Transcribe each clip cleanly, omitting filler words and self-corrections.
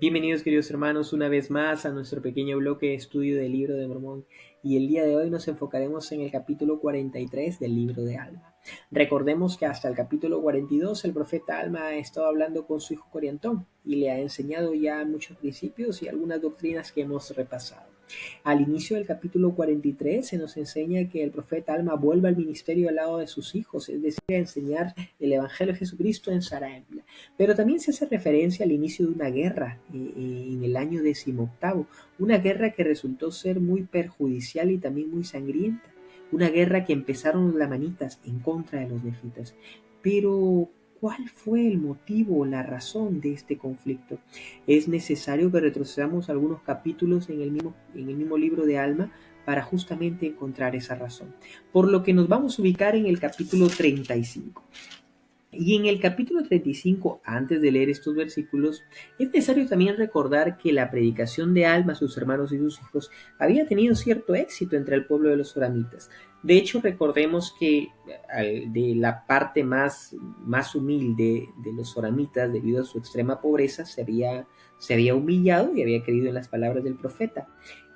Bienvenidos queridos hermanos una vez más a nuestro pequeño bloque de estudio del libro de Mormón y el día de hoy nos enfocaremos en el capítulo 43 del libro de Alma. Recordemos que hasta el capítulo 42 el profeta Alma ha estado hablando con su hijo Coriantón y le ha enseñado ya muchos principios y algunas doctrinas que hemos repasado. Al inicio del capítulo 43 se nos enseña que el profeta Alma vuelve al ministerio al lado de sus hijos, es decir, a enseñar el Evangelio de Jesucristo en Zarahemla. Pero también se hace referencia al inicio de una guerra en el año 18º, una guerra que resultó ser muy perjudicial y también muy sangrienta, una guerra que empezaron los lamanitas en contra de los nefitas. Pero ¿cuál fue el motivo o la razón de este conflicto? Es necesario que retrocedamos algunos capítulos en el mismo libro de Alma para justamente encontrar esa razón. Por lo que nos vamos a ubicar en el capítulo 35. Y en el capítulo 35, antes de leer estos versículos, es necesario también recordar que la predicación de Alma a sus hermanos y sus hijos había tenido cierto éxito entre el pueblo de los soramitas. De hecho, recordemos que de la parte más humilde de los soramitas, debido a su extrema pobreza, se había humillado y había creído en las palabras del profeta.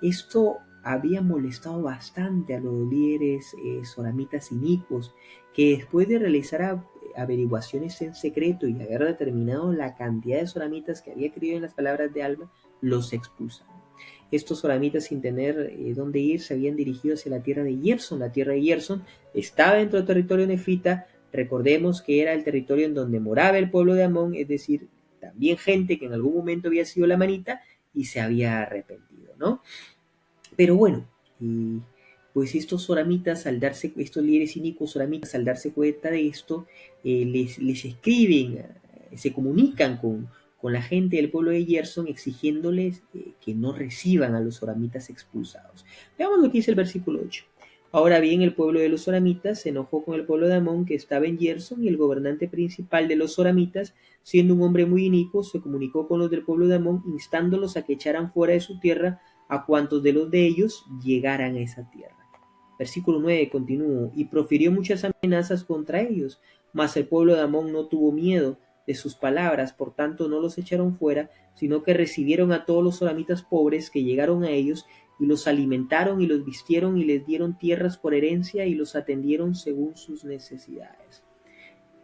Esto había molestado bastante a los líderes soramitas inicuos, que después de realizar averiguaciones en secreto y haber determinado la cantidad de soramitas que había creído en las palabras de Alma, los expulsaron. Estos soramitas, sin tener dónde ir, se habían dirigido hacia la tierra de Gerson. La tierra de Gerson estaba dentro del territorio nefita. Recordemos que era el territorio en donde moraba el pueblo de Amón, es decir, también gente que en algún momento había sido lamanita y se había arrepentido, ¿no? Pero bueno, pues estos estos líderes inicuos soramitas, al darse cuenta de esto, les escriben, se comunican con la gente del pueblo de Gerson exigiéndoles que no reciban a los soramitas expulsados. Veamos lo que dice el versículo 8. Ahora bien, el pueblo de los soramitas se enojó con el pueblo de Amón que estaba en Gerson, y el gobernante principal de los soramitas, siendo un hombre muy inicuo, se comunicó con los del pueblo de Amón, instándolos a que echaran fuera de su tierra a cuantos de los de ellos llegaran a esa tierra. Versículo 9, continúo, y profirió muchas amenazas contra ellos, mas el pueblo de Amón no tuvo miedo de sus palabras, por tanto no los echaron fuera, sino que recibieron a todos los soramitas pobres que llegaron a ellos, y los alimentaron y los vistieron y les dieron tierras por herencia y los atendieron según sus necesidades.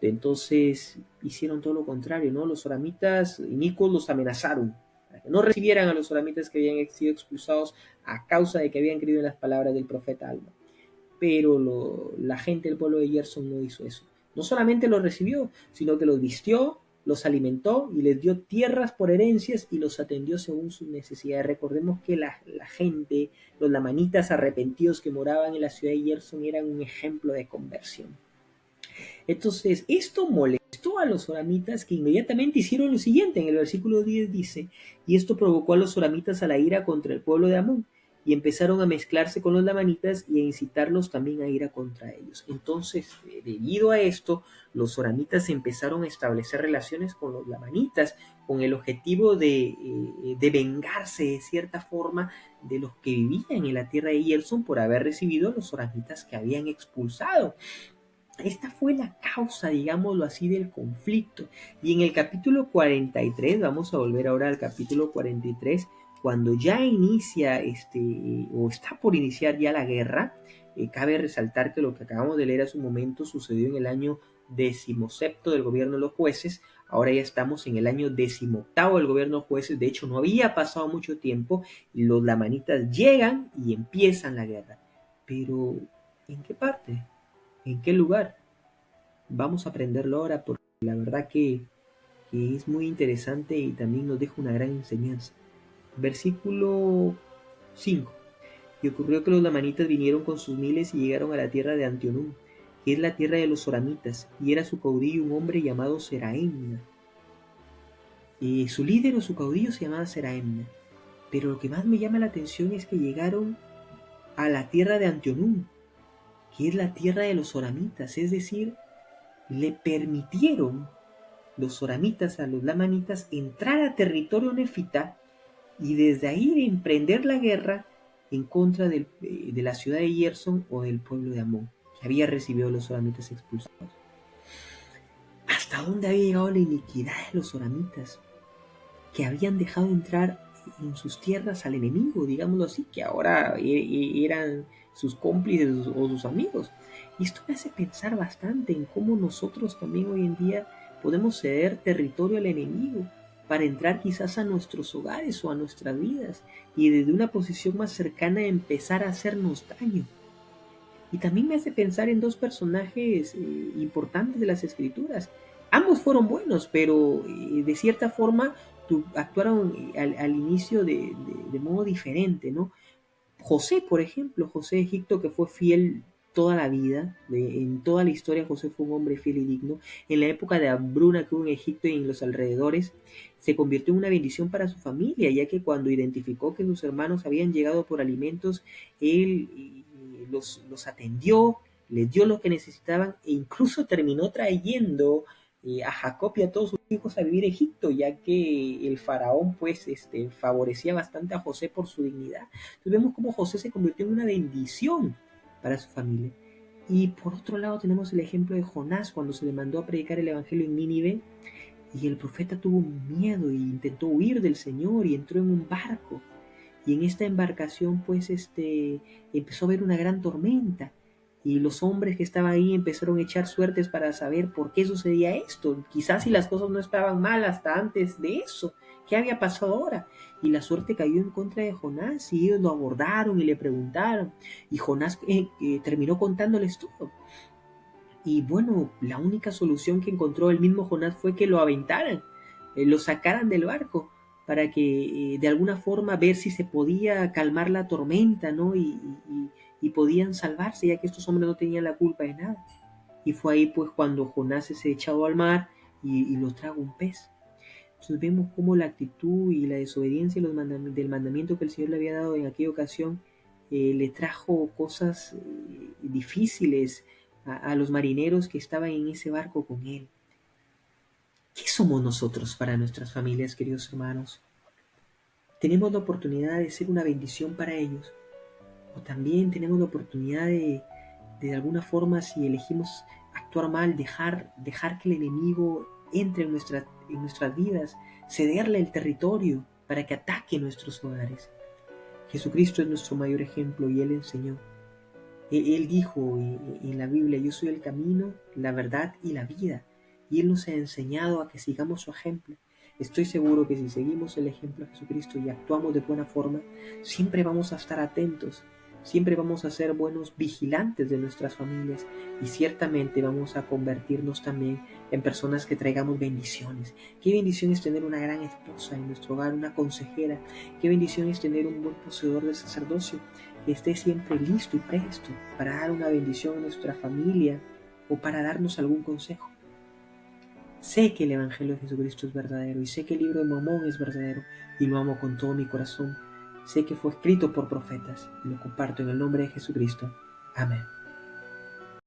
Entonces hicieron todo lo contrario, ¿no? Los soramitas inicuos los amenazaron para que no recibieran a los soramitas que habían sido expulsados a causa de que habían creído en las palabras del profeta Alma. Pero la gente del pueblo de Gerson no hizo eso. No solamente los recibió, sino que los vistió, los alimentó y les dio tierras por herencias y los atendió según sus necesidades. Recordemos que la gente, los lamanitas arrepentidos que moraban en la ciudad de Gerson, eran un ejemplo de conversión. Entonces, esto molestó a los soramitas, que inmediatamente hicieron lo siguiente. En el versículo 10 dice: y esto provocó a los soramitas a la ira contra el pueblo de Amón, y empezaron a mezclarse con los lamanitas y a incitarlos también a ira contra ellos. Entonces, debido a esto, los soramitas empezaron a establecer relaciones con los lamanitas con el objetivo de vengarse de cierta forma de los que vivían en la tierra de Gerson por haber recibido a los soramitas que habían expulsado. Esta fue la causa, digámoslo así, del conflicto. Y en el capítulo 43, vamos a volver ahora al capítulo 43, cuando ya inicia o está por iniciar ya la guerra. Cabe resaltar que lo que acabamos de leer hace un momento sucedió en el año 17 del gobierno de los jueces. Ahora ya estamos en el año 18 del gobierno de los jueces. De hecho, no había pasado mucho tiempo y los lamanitas llegan y empiezan la guerra. Pero, ¿en qué parte? ¿En qué lugar? Vamos a aprenderlo ahora, porque la verdad que es muy interesante y también nos deja una gran enseñanza. Versículo 5. Y ocurrió que los lamanitas vinieron con sus miles y llegaron a la tierra de Antionum, que es la tierra de los soramitas, y era su caudillo un hombre llamado Seraemna. Su líder o su caudillo se llamaba Seraemna. Pero lo que más me llama la atención es que llegaron a la tierra de Antionum, que es la tierra de los soramitas, es decir, le permitieron los soramitas a los lamanitas entrar a territorio nefita y desde ahí emprender la guerra en contra de la ciudad de Gerson o del pueblo de Amón, que había recibido a los soramitas expulsados. ¿Hasta dónde había llegado la iniquidad de los soramitas? que habían dejado entrar en sus tierras al enemigo, digámoslo así, que ahora eran sus cómplices o sus amigos. Y esto me hace pensar bastante en cómo nosotros también hoy en día podemos ceder territorio al enemigo para entrar quizás a nuestros hogares o a nuestras vidas y desde una posición más cercana empezar a hacernos daño. Y también me hace pensar en dos personajes importantes de las escrituras. Ambos fueron buenos, pero de cierta forma actuaron al inicio de modo diferente, ¿no? José, por ejemplo, José de Egipto, que fue fiel toda la vida, en toda la historia José fue un hombre fiel y digno. En la época de hambruna que hubo en Egipto y en los alrededores, se convirtió en una bendición para su familia, ya que cuando identificó que sus hermanos habían llegado por alimentos, él los atendió, les dio lo que necesitaban e incluso terminó trayendo a Jacob y a todos sus hijos a vivir a Egipto, ya que el faraón pues favorecía bastante a José por su dignidad. Entonces vemos cómo José se convirtió en una bendición para su familia. Y por otro lado tenemos el ejemplo de Jonás cuando se le mandó a predicar el evangelio en Nínive y el profeta tuvo miedo e intentó huir del Señor y entró en un barco. Y en esta embarcación pues empezó a haber una gran tormenta y los hombres que estaban ahí empezaron a echar suertes para saber por qué sucedía esto. Quizás si las cosas no estaban mal hasta antes de eso, ¿qué había pasado ahora? Y la suerte cayó en contra de Jonás y ellos lo abordaron y le preguntaron y Jonás terminó contándoles todo. Y bueno, la única solución que encontró el mismo Jonás fue que lo aventaran, lo sacaran del barco para que de alguna forma ver si se podía calmar la tormenta, ¿no? Y podían salvarse, ya que estos hombres no tenían la culpa de nada. Y fue ahí pues cuando Jonás se echado al mar y lo trajo un pez. Entonces vemos cómo la actitud y la desobediencia del mandamiento que el Señor le había dado en aquella ocasión le trajo cosas difíciles a los marineros que estaban en ese barco con él. ¿Qué somos nosotros para nuestras familias, queridos hermanos? ¿Tenemos la oportunidad de ser una bendición para ellos? ¿O también tenemos la oportunidad de alguna forma, si elegimos actuar mal, dejar que el enemigo entre en nuestras vidas, cederle el territorio para que ataque nuestros hogares? Jesucristo es nuestro mayor ejemplo y Él enseñó. Él dijo en la Biblia: yo soy el camino, la verdad y la vida. Y Él nos ha enseñado a que sigamos su ejemplo. Estoy seguro que si seguimos el ejemplo de Jesucristo y actuamos de buena forma, siempre vamos a estar atentos, siempre vamos a ser buenos vigilantes de nuestras familias y ciertamente vamos a convertirnos también en personas que traigamos bendiciones. Qué bendición es tener una gran esposa en nuestro hogar, una consejera. Qué bendición es tener un buen poseedor del sacerdocio que esté siempre listo y presto para dar una bendición a nuestra familia o para darnos algún consejo. Sé que el Evangelio de Jesucristo es verdadero y sé que el libro de Mormón es verdadero y lo amo con todo mi corazón. Sé que fue escrito por profetas y lo comparto en el nombre de Jesucristo. Amén.